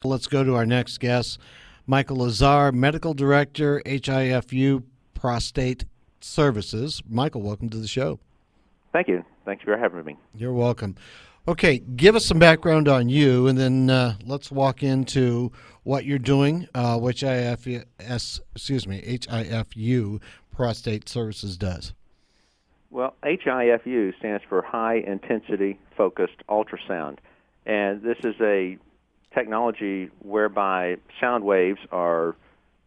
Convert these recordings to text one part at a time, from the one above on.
Let's go to our next guest, Michael Lazar, Medical Director, HIFU Prostate Services. Michael, welcome to the show. Thank you. Thanks for having me. You're welcome. Okay, give us some background on you, and then let's walk into what you're doing, which HIFU Prostate Services does. Well, HIFU stands for High Intensity Focused Ultrasound, and this is a technology whereby sound waves are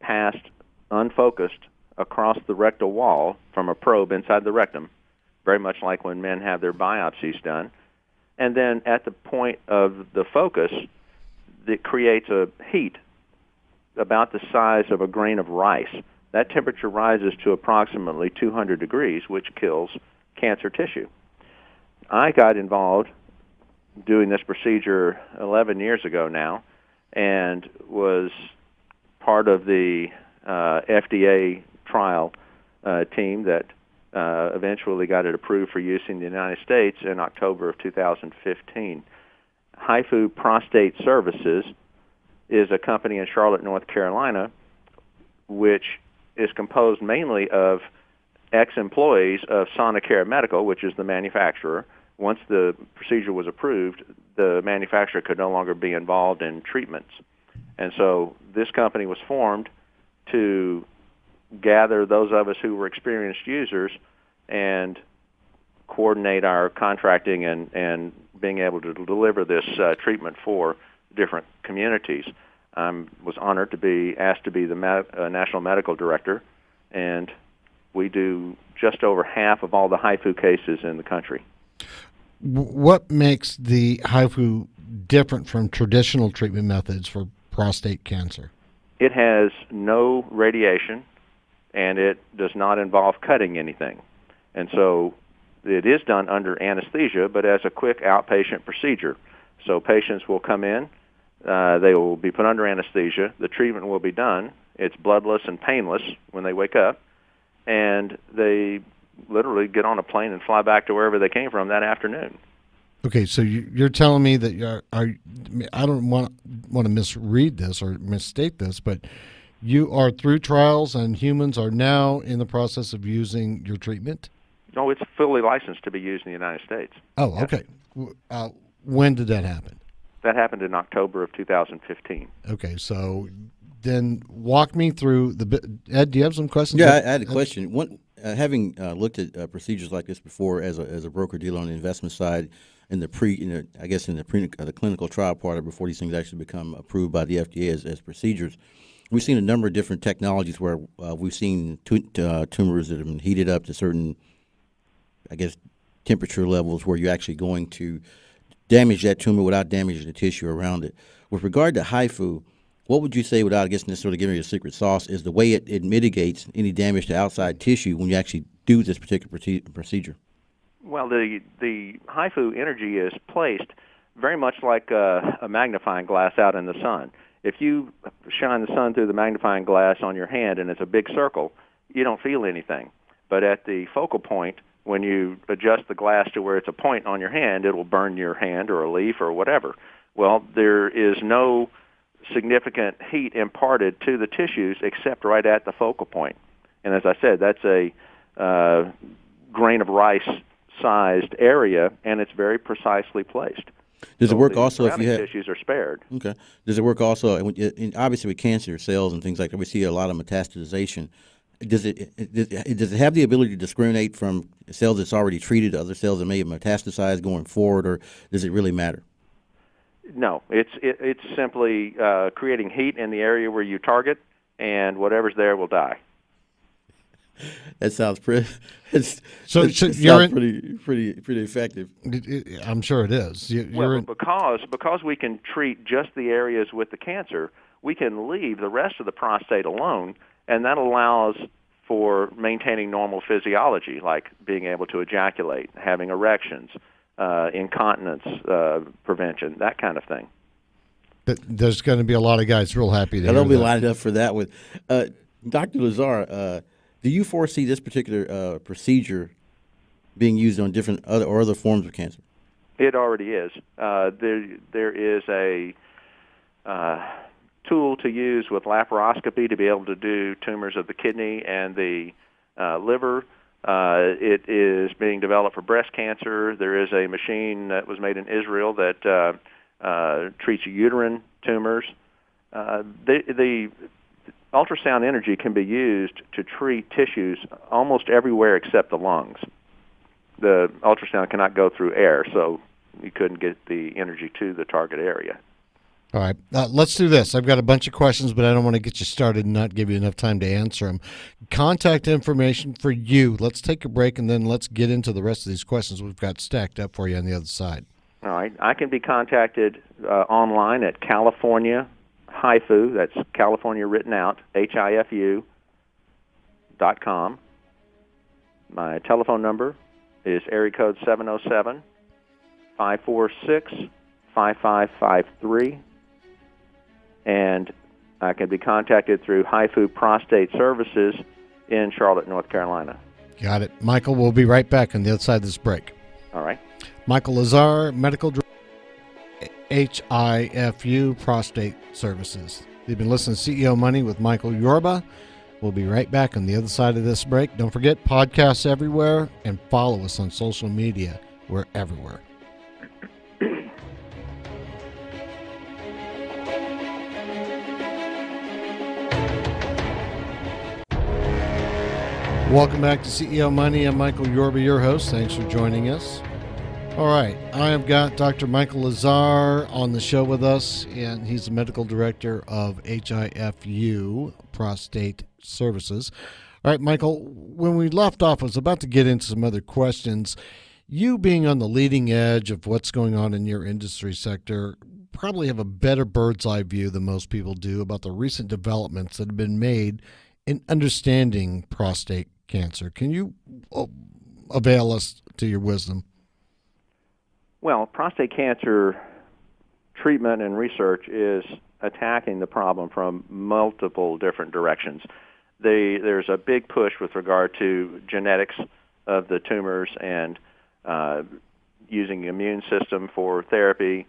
passed unfocused across the rectal wall from a probe inside the rectum, very much like when men have their biopsies done. And then at the point of the focus, it creates a heat about the size of a grain of rice. That temperature rises to approximately 200 degrees, which kills cancer tissue. I got involved doing this procedure 11 years ago now and was part of the FDA trial team that eventually got it approved for use in the United States in October of 2015. HIFU Prostate Services is a company in Charlotte, North Carolina, which is composed mainly of ex-employees of Sonicare Medical, which is the manufacturer. Once the procedure was approved, the manufacturer could no longer be involved in treatments. And so this company was formed to gather those of us who were experienced users and coordinate our contracting and being able to deliver this treatment for different communities. I was honored to be asked to be the National Medical Director, and we do just over half of all the HIFU cases in the country. What makes the HIFU different from traditional treatment methods for prostate cancer? It has no radiation, and it does not involve cutting anything. And so it is done under anesthesia, but as a quick outpatient procedure. So patients will come in, they will be put under anesthesia, the treatment will be done, it's bloodless and painless when they wake up, and they literally get on a plane and fly back to wherever they came from that afternoon. Okay, so you're telling me that I don't want to misread this or misstate this, but you are through trials and humans are now in the process of using your treatment? No, it's fully licensed to be used in the United States. Oh, yes. Okay. When did that happen? That happened in October of 2015. Okay, so then walk me through Ed, do you have some questions? Yeah, I had a question. Having looked at procedures like this before as a broker dealer on the investment side, in the clinical trial part of before these things actually become approved by the FDA as procedures, we've seen a number of different technologies where we've seen tumors that have been heated up to certain, temperature levels where you're actually going to damage that tumor without damaging the tissue around it. With regard to HIFU, what would you say, without necessarily giving you a secret sauce, is the way it mitigates any damage to outside tissue when you actually do this particular procedure? Well, the HIFU energy is placed very much like a magnifying glass out in the sun. If you shine the sun through the magnifying glass on your hand and it's a big circle, you don't feel anything. But at the focal point, when you adjust the glass to where it's a point on your hand, it'll burn your hand or a leaf or whatever. Well, there is no significant heat imparted to the tissues except right at the focal point. And as I said, that's a grain of rice-sized area, and it's very precisely placed. Does it work also if you have tissues are spared? Okay. Does it work also? Obviously, with cancer cells and things like that, we see a lot of metastasization. Does it have the ability to discriminate from cells that's already treated to other cells that may have metastasized going forward, or does it really matter? No, it's simply creating heat in the area where you target, and whatever's there will die. That sounds pretty. Pretty effective. I'm sure it is. Because we can treat just the areas with the cancer, we can leave the rest of the prostate alone, and that allows for maintaining normal physiology, like being able to ejaculate, having erections, incontinence prevention, that kind of thing. But there's going to be a lot of guys real happy to hear there'll be that. lined up for that one. Dr. Lazar, do you foresee this particular procedure being used on different other forms of cancer? It already is. There is a tool to use with laparoscopy to be able to do tumors of the kidney and the liver. It is being developed for breast cancer. There is a machine that was made in Israel that treats uterine tumors. The ultrasound energy can be used to treat tissues almost everywhere except the lungs. The ultrasound cannot go through air, so you couldn't get the energy to the target area. All right, let's do this. I've got a bunch of questions, but I don't want to get you started and not give you enough time to answer them. Contact information for you. Let's take a break, and then let's get into the rest of these questions we've got stacked up for you on the other side. All right. I can be contacted online at California HIFU, that's California written out, HIFU.com. My telephone number is area code 707-546-5553. And I can be contacted through HIFU Prostate Services in Charlotte, North Carolina. Got it. Michael, we'll be right back on the other side of this break. All right. Michael Lazar, Medical Director, HIFU Prostate Services. You've been listening to CEO Money with Michael Yorba. We'll be right back on the other side of this break. Don't forget, podcasts everywhere, and follow us on social media. We're everywhere. Welcome back to CEO Money. I'm Michael Yorba, your host. Thanks for joining us. All right, I have got Dr. Michael Lazar on the show with us, and he's the medical director of HIFU Prostate Services. All right, Michael, when we left off, I was about to get into some other questions. You being on the leading edge of what's going on in your industry sector probably have a better bird's eye view than most people do about the recent developments that have been made in understanding prostate cancer. Can you avail us to your wisdom? Well, prostate cancer treatment and research is attacking the problem from multiple different directions. There's a big push with regard to genetics of the tumors and using the immune system for therapy,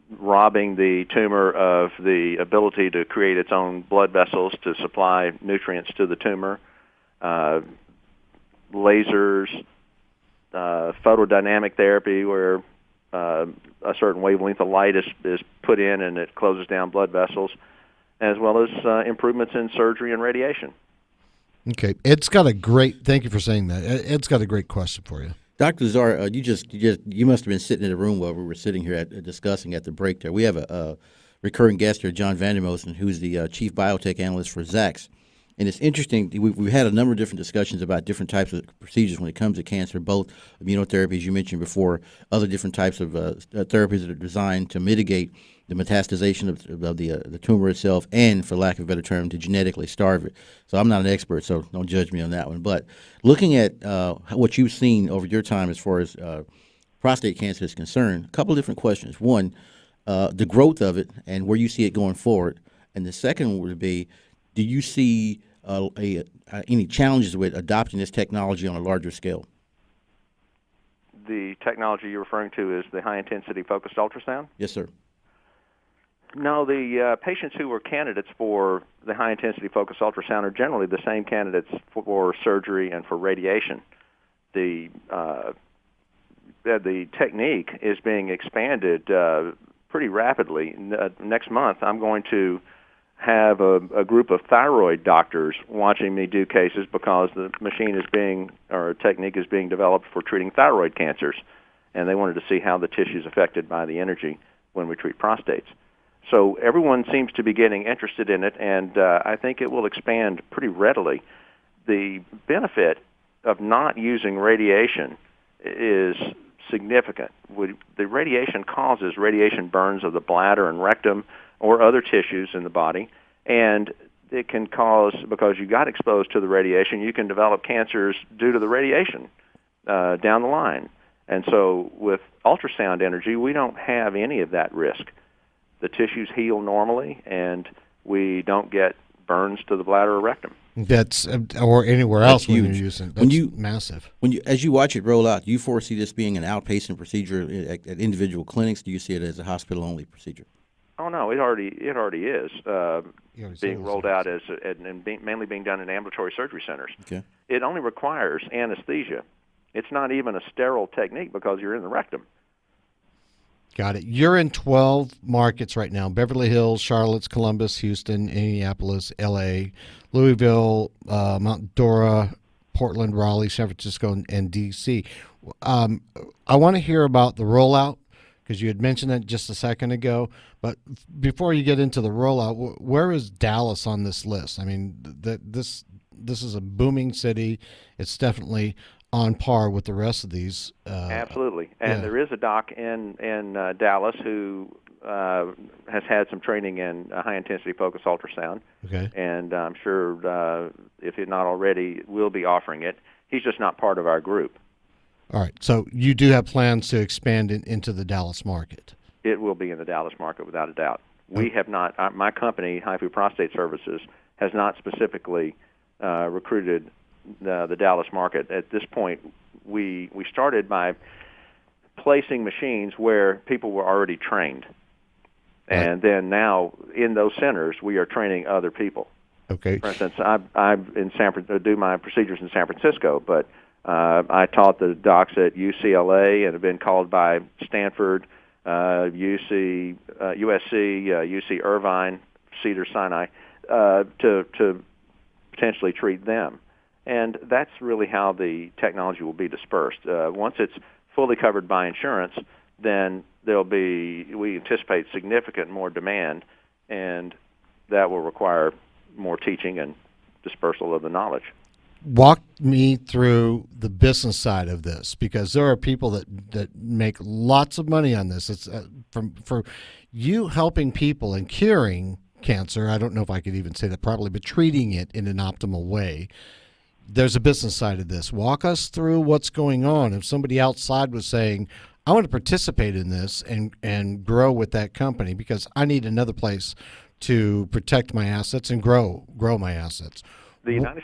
robbing the tumor of the ability to create its own blood vessels to supply nutrients to the tumor, lasers, photodynamic therapy where a certain wavelength of light is put in and it closes down blood vessels, as well as improvements in surgery and radiation. Okay. Thank you for saying that. Ed's got a great question for you. Dr. Lazar, you must have been sitting in the room while we were sitting here discussing at the break there. We have a recurring guest here, John Vandermosten, who's the chief biotech analyst for Zacks. And it's interesting, we've had a number of different discussions about different types of procedures when it comes to cancer, both immunotherapy, as you mentioned before, other different types of therapies that are designed to mitigate the metastasization of the tumor itself and, for lack of a better term, to genetically starve it. So I'm not an expert, so don't judge me on that one. But looking at what you've seen over your time as far as prostate cancer is concerned, a couple of different questions. One, the growth of it and where you see it going forward. And the second would be, do you see any challenges with adopting this technology on a larger scale? The technology you're referring to is the high-intensity focused ultrasound? Yes, sir. No, the patients who were candidates for the high-intensity focused ultrasound are generally the same candidates for surgery and for radiation. The technique is being expanded pretty rapidly. Next month, I'm going to have a group of thyroid doctors watching me do cases because the technique is being developed for treating thyroid cancers, and they wanted to see how the tissue is affected by the energy when we treat prostates. So everyone seems to be getting interested in it, and I think it will expand pretty readily. The benefit of not using radiation is significant. The radiation causes radiation burns of the bladder and rectum or other tissues in the body, and it can cause, because you got exposed to the radiation, you can develop cancers due to the radiation down the line. And so with ultrasound energy, we don't have any of that risk. The tissues heal normally, and we don't get burns to the bladder or rectum. That's or anywhere else huge. When you're using. That's massive. As you watch it roll out, do you foresee this being an outpatient procedure at individual clinics? Do you see it as a hospital-only procedure? Oh no, it already is being rolled out mainly being done in ambulatory surgery centers. Okay. It only requires anesthesia. It's not even a sterile technique because you're in the rectum. Got it. You're in 12 markets right now: Beverly Hills, Charlotte, Columbus, Houston, Indianapolis, L.A., Louisville, Mount Dora, Portland, Raleigh, San Francisco, and D.C. I want to hear about the rollout because you had mentioned it just a second ago. But before you get into the rollout, where is Dallas on this list? I mean, this is a booming city. It's definitely on par with the rest of these. Absolutely. And there is a doc in Dallas who has had some training in high-intensity focused ultrasound. Okay. And I'm sure, if he's not already, will be offering it. He's just not part of our group. All right. So you do have plans to expand into the Dallas market? It will be in the Dallas market without a doubt. We have not, my company, HIFU Prostate Services, has not specifically recruited the Dallas market. At this point, we started by placing machines where people were already trained. And then now in those centers, we are training other people. Okay. For instance, I do my procedures in San Francisco, but I taught the docs at UCLA and have been called by Stanford, USC, UC Irvine, Cedars-Sinai, to potentially treat them. And that's really how the technology will be dispersed. Once it's fully covered by insurance, then we anticipate significant more demand, and that will require more teaching and dispersal of the knowledge. Walk me through the business side of this, because there are people that make lots of money on this. It's for you helping people and curing cancer. I don't know if I could even say that properly, but treating it in an optimal way. There's a business side of this. Walk us through what's going on. If somebody outside was saying, I want to participate in this and grow with that company because I need another place to protect my assets and grow my assets. The United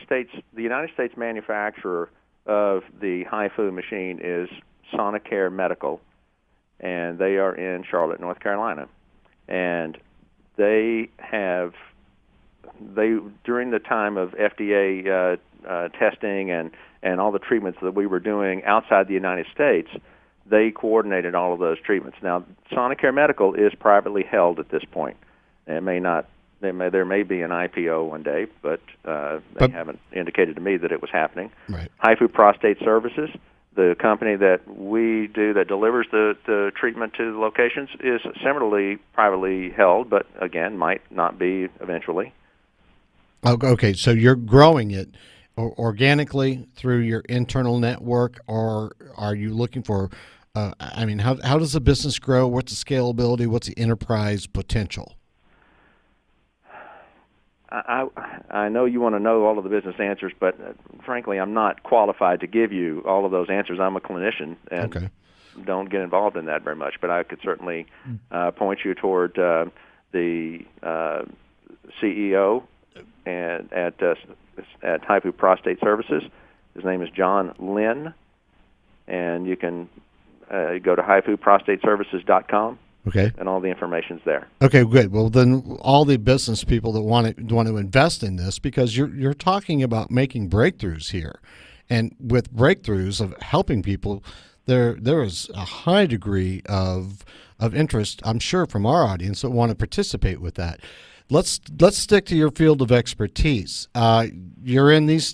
States manufacturer of the HIFU machine is Sonicare Medical, and they are in Charlotte, North Carolina. And during the time of FDA testing and all the treatments that we were doing outside the United States, they coordinated all of those treatments. Now, Sonicare Medical is privately held at this point. It may not. There may be an IPO one day, but they haven't indicated to me that it was happening. Right. HIFU Prostate Services, the company that we do that delivers the treatment to the locations, is similarly privately held, but again, might not be eventually. Okay, so you're growing it organically through your internal network, or are you looking for? How does the business grow? What's the scalability? What's the enterprise potential? I know you want to know all of the business answers, but frankly, I'm not qualified to give you all of those answers. I'm a clinician and don't get involved in that very much, but I could certainly point you toward the CEO and at HIFU Prostate Services. His name is John Lynn, and you can go to HIFUProstateServices.com. Okay. And all the information's there. Okay, good. Well, then all the business people that want to invest in this, because you're talking about making breakthroughs here, and with breakthroughs of helping people, there is a high degree of interest, I'm sure, from our audience that want to participate with that. Let's stick to your field of expertise. You're in these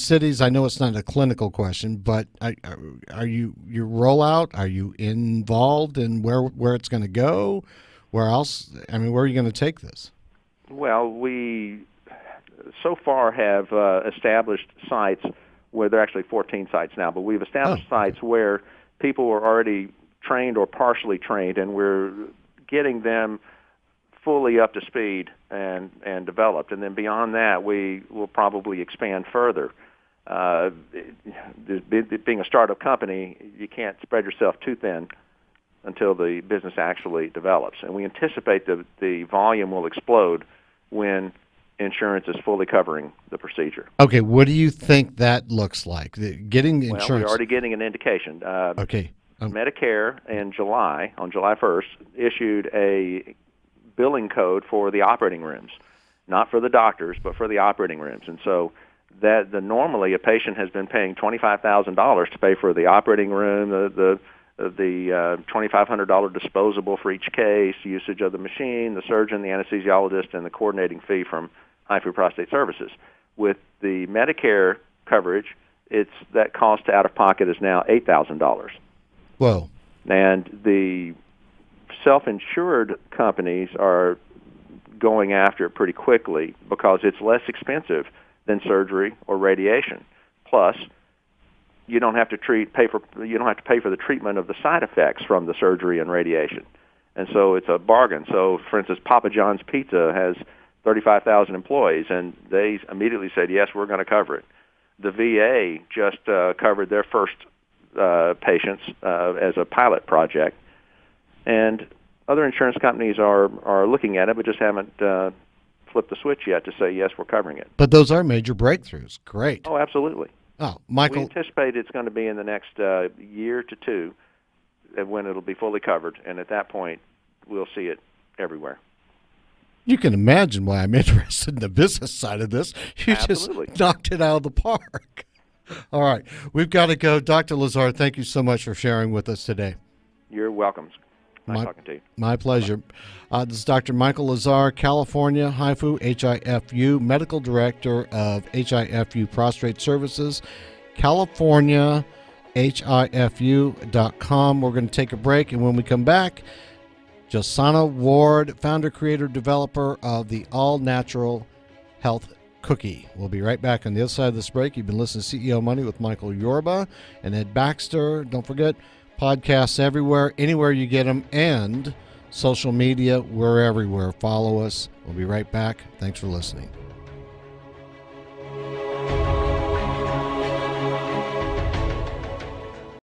cities. I know it's not a clinical question, but are you your rollout? Are you involved in where it's going to go? Where else? Where are you going to take this? Well, we so far have established sites where there are actually 14 sites now, but we've established sites where people were already trained or partially trained, and we're getting them fully up to speed and developed. And then beyond that, we will probably expand further. Being a startup company, you can't spread yourself too thin until the business actually develops. And we anticipate that the volume will explode when insurance is fully covering the procedure. Okay, what do you think that looks like? Getting insurance. Well, we're already getting an indication. Okay. Medicare on July 1st, issued a billing code for the operating rooms, not for the doctors, but for the operating rooms. And so that normally a patient has been paying $25,000 to pay for the operating room, the $2,500 disposable for each case, usage of the machine, the surgeon, the anesthesiologist, and the coordinating fee from HIFU Prostate Services. With the Medicare coverage, that cost out of pocket is now $8,000. Whoa. And the self-insured companies are going after it pretty quickly because it's less expensive than surgery or radiation. Plus, you don't have to pay for the treatment of the side effects from the surgery and radiation. And so it's a bargain. So, for instance, Papa John's Pizza has 35,000 employees, and they immediately said, yes, we're going to cover it. The VA just covered their first patients as a pilot project, and other insurance companies are looking at it, but just haven't flipped the switch yet to say, yes, we're covering it. But those are major breakthroughs. Great. Oh, absolutely. Oh, Michael. We anticipate it's going to be in the next year to two when it'll be fully covered, and at that point, we'll see it everywhere. You can imagine why I'm interested in the business side of this. You Absolutely. Just knocked it out of the park. All right. We've got to go. Dr. Lazar, thank you so much for sharing with us today. You're welcome. Nice talking to you. My pleasure. This is Dr. Michael Lazar, California HIFU, HIFU, Medical Director of HIFU Prostate Services, California, HIFU.com. We're going to take a break, and when we come back, Josana Ward, founder, creator, developer of the all-natural health cookie. We'll be right back on the other side of this break. You've been listening to CEO Money with Michael Yorba and Ed Baxter. Don't forget, podcasts everywhere, anywhere you get them, and social media, we're everywhere. Follow us. We'll be right back. Thanks for listening.